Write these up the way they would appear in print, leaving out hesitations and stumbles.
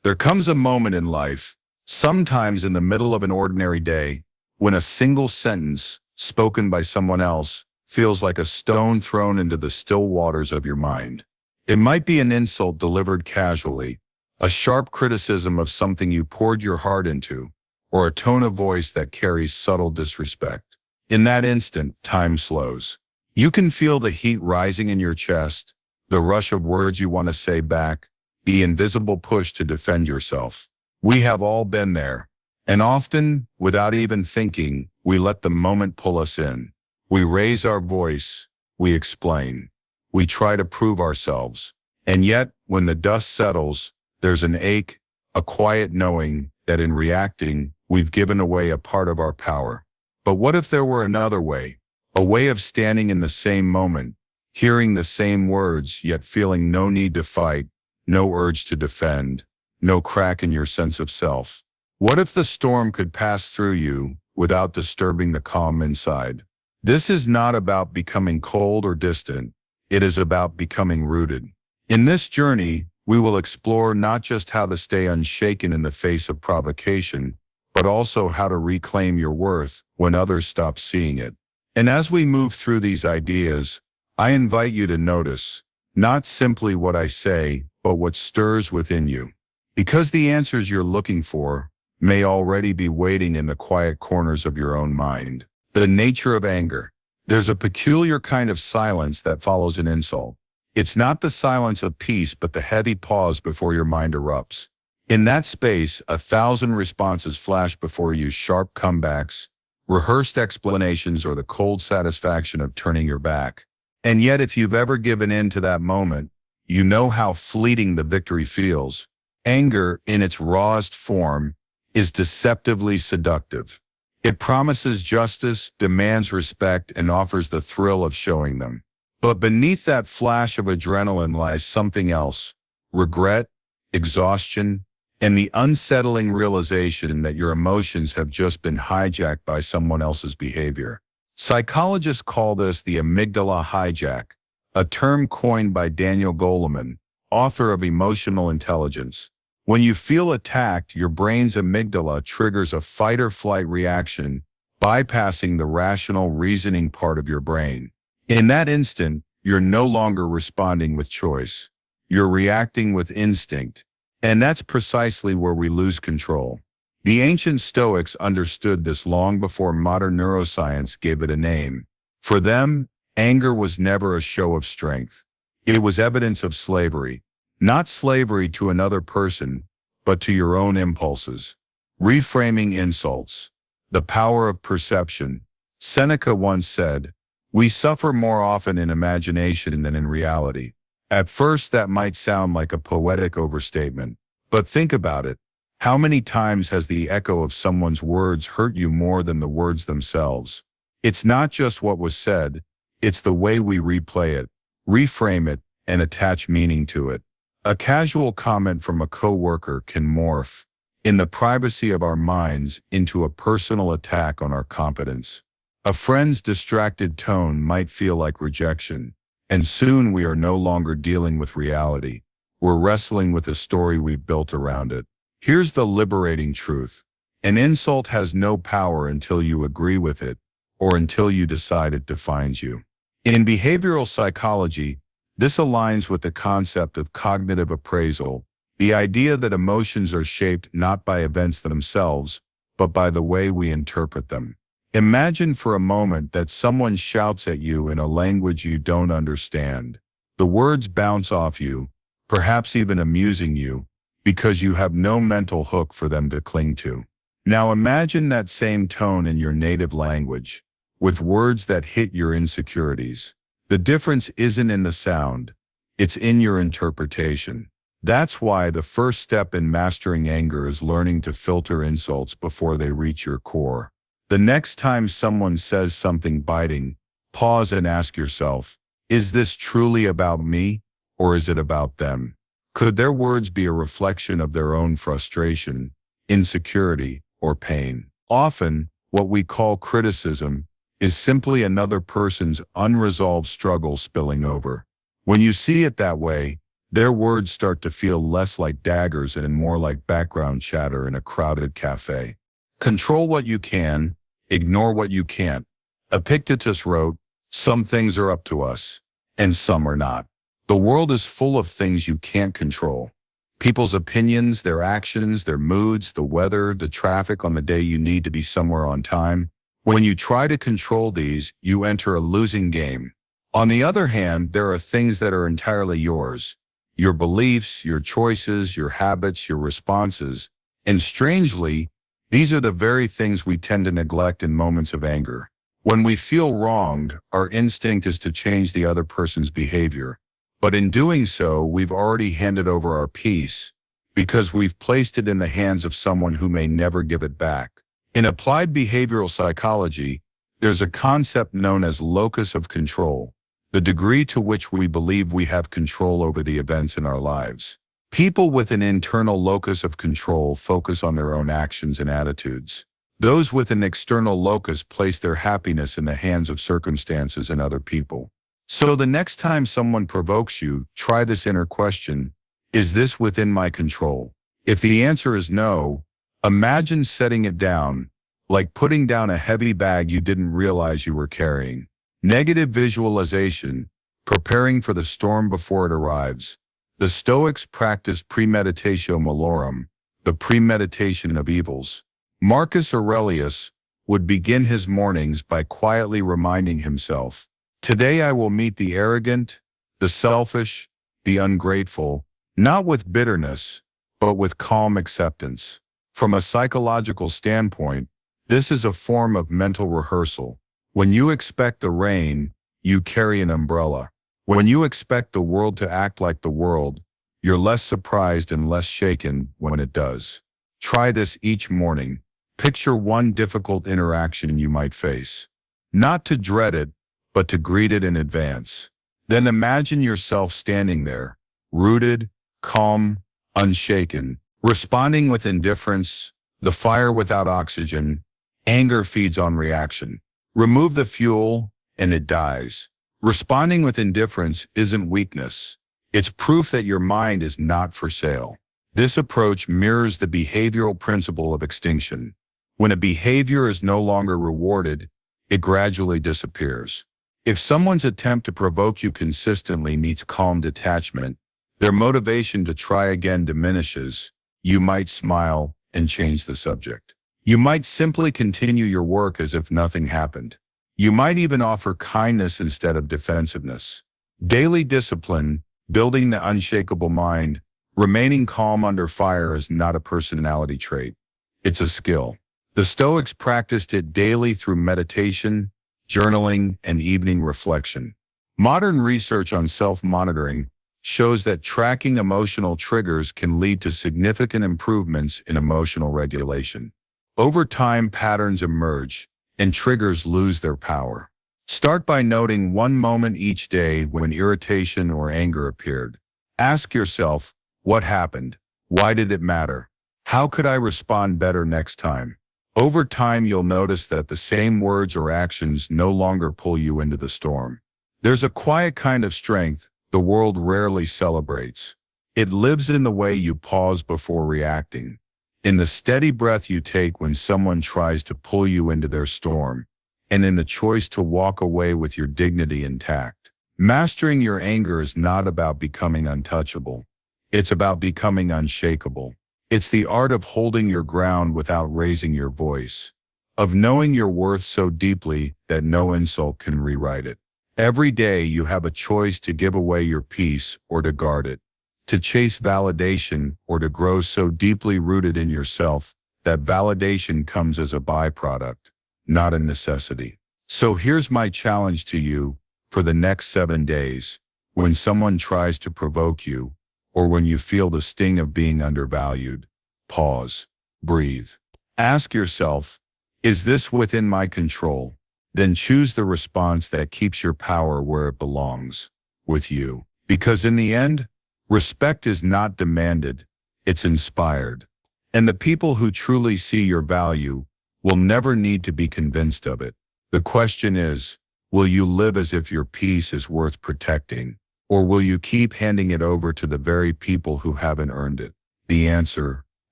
There comes a moment in life, sometimes in the middle of an ordinary day, when a single sentence, spoken by someone else, feels like a stone thrown into the still waters of your mind. It might be an insult delivered casually, a sharp criticism of something you poured your heart into, or a tone of voice that carries subtle disrespect. In that instant, time slows. You can feel the heat rising in your chest, the rush of words you want to say back, the invisible push to defend yourself. We have all been there, and often, without even thinking, we let the moment pull us in. We raise our voice, we explain, we try to prove ourselves, and yet, when the dust settles, there's an ache, a quiet knowing that in reacting, we've given away a part of our power. But what if there were another way? A way of standing in the same moment, hearing the same words, yet feeling no need to fight, no urge to defend, no crack in your sense of self. What if the storm could pass through you without disturbing the calm inside? This is not about becoming cold or distant. It is about becoming rooted. In this journey, we will explore not just how to stay unshaken in the face of provocation, but also how to reclaim your worth when others stop seeing it. And as we move through these ideas, I invite you to notice, not simply what I say, but what stirs within you. Because the answers you're looking for may already be waiting in the quiet corners of your own mind. The nature of anger. There's a peculiar kind of silence that follows an insult. It's not the silence of peace, but the heavy pause before your mind erupts. In that space, 1,000 responses flash before you, sharp comebacks, rehearsed explanations, or the cold satisfaction of turning your back. And yet, if you've ever given in to that moment, you know how fleeting the victory feels. Anger, in its rawest form, is deceptively seductive. It promises justice, demands respect, and offers the thrill of showing them. But beneath that flash of adrenaline lies something else: regret, exhaustion, and the unsettling realization that your emotions have just been hijacked by someone else's behavior. Psychologists call this the amygdala hijack, a term coined by Daniel Goleman, author of Emotional Intelligence. When you feel attacked, your brain's amygdala triggers a fight-or-flight reaction, bypassing the rational reasoning part of your brain. In that instant, you're no longer responding with choice. You're reacting with instinct. And that's precisely where we lose control. The ancient Stoics understood this long before modern neuroscience gave it a name. For them, anger was never a show of strength. It was evidence of slavery. Not slavery to another person, but to your own impulses. Reframing insults. The power of perception. Seneca once said, "We suffer more often in imagination than in reality." At first, that might sound like a poetic overstatement, but think about it. How many times has the echo of someone's words hurt you more than the words themselves? It's not just what was said, it's the way we replay it, reframe it, and attach meaning to it. A casual comment from a coworker can morph, in the privacy of our minds, into a personal attack on our competence. A friend's distracted tone might feel like rejection, and soon we are no longer dealing with reality. We're wrestling with a story we've built around it. Here's the liberating truth. An insult has no power until you agree with it, or until you decide it defines you. In behavioral psychology, this aligns with the concept of cognitive appraisal, the idea that emotions are shaped not by events themselves, but by the way we interpret them. Imagine for a moment that someone shouts at you in a language you don't understand. The words bounce off you, perhaps even amusing you, because you have no mental hook for them to cling to. Now imagine that same tone in your native language, with words that hit your insecurities. The difference isn't in the sound, it's in your interpretation. That's why the first step in mastering anger is learning to filter insults before they reach your core. The next time someone says something biting, pause and ask yourself, is this truly about me, or is it about them? Could their words be a reflection of their own frustration, insecurity, or pain? Often, what we call criticism is simply another person's unresolved struggle spilling over. When you see it that way, Their words start to feel less like daggers and more like background chatter in a crowded cafe. Control what you can, ignore what you can't. Epictetus wrote, "Some things are up to us, and some are not." The world is full of things you can't control. People's opinions, their actions, their moods, the weather, the traffic on the day you need to be somewhere on time. When you try to control these, you enter a losing game. On the other hand, there are things that are entirely yours. Your beliefs, your choices, your habits, your responses. And strangely, these are the very things we tend to neglect in moments of anger. When we feel wronged, our instinct is to change the other person's behavior. But in doing so, we've already handed over our peace because we've placed it in the hands of someone who may never give it back. In applied behavioral psychology, there's a concept known as locus of control, the degree to which we believe we have control over the events in our lives. People with an internal locus of control focus on their own actions and attitudes. Those with an external locus place their happiness in the hands of circumstances and other people. So the next time someone provokes you, try this inner question: is this within my control? If the answer is no, imagine setting it down, like putting down a heavy bag you didn't realize you were carrying. Negative visualization, preparing for the storm before it arrives. The Stoics practiced premeditatio malorum, the premeditation of evils. Marcus Aurelius would begin his mornings by quietly reminding himself, "Today I will meet the arrogant, the selfish, the ungrateful, not with bitterness, but with calm acceptance." From a psychological standpoint, this is a form of mental rehearsal. When you expect the rain, you carry an umbrella. When you expect the world to act like the world, you're less surprised and less shaken when it does. Try this each morning. Picture one difficult interaction you might face. Not to dread it, but to greet it in advance. Then imagine yourself standing there, rooted, calm, unshaken, responding with indifference, the fire without oxygen. Anger feeds on reaction. Remove the fuel, and it dies. Responding with indifference isn't weakness. It's proof that your mind is not for sale. This approach mirrors the behavioral principle of extinction. When a behavior is no longer rewarded, it gradually disappears. If someone's attempt to provoke you consistently meets calm detachment, their motivation to try again diminishes. You might smile and change the subject. You might simply continue your work as if nothing happened. You might even offer kindness instead of defensiveness. Daily discipline, building the unshakable mind, remaining calm under fire is not a personality trait. It's a skill. The Stoics practiced it daily through meditation, journaling, and evening reflection. Modern research on self-monitoring shows that tracking emotional triggers can lead to significant improvements in emotional regulation. Over time, patterns emerge, and triggers lose their power. Start by noting one moment each day when irritation or anger appeared. Ask yourself, what happened? Why did it matter? How could I respond better next time? Over time, you'll notice that the same words or actions no longer pull you into the storm. There's a quiet kind of strength the world rarely celebrates. It lives in the way you pause before reacting, in the steady breath you take when someone tries to pull you into their storm, and in the choice to walk away with your dignity intact. Mastering your anger is not about becoming untouchable. It's about becoming unshakable. It's the art of holding your ground without raising your voice, of knowing your worth so deeply that no insult can rewrite it. Every day you have a choice to give away your peace or to guard it, to chase validation or to grow so deeply rooted in yourself that validation comes as a byproduct, not a necessity. So here's my challenge to you for the next 7 days. When someone tries to provoke you, or when you feel the sting of being undervalued, pause, breathe. Ask yourself, is this within my control? Then choose the response that keeps your power where it belongs, with you. Because in the end, respect is not demanded, it's inspired. And the people who truly see your value will never need to be convinced of it. The question is, will you live as if your peace is worth protecting, Or will you keep handing it over to the very people who haven't earned it? The answer,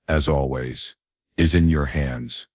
as always, is in your hands.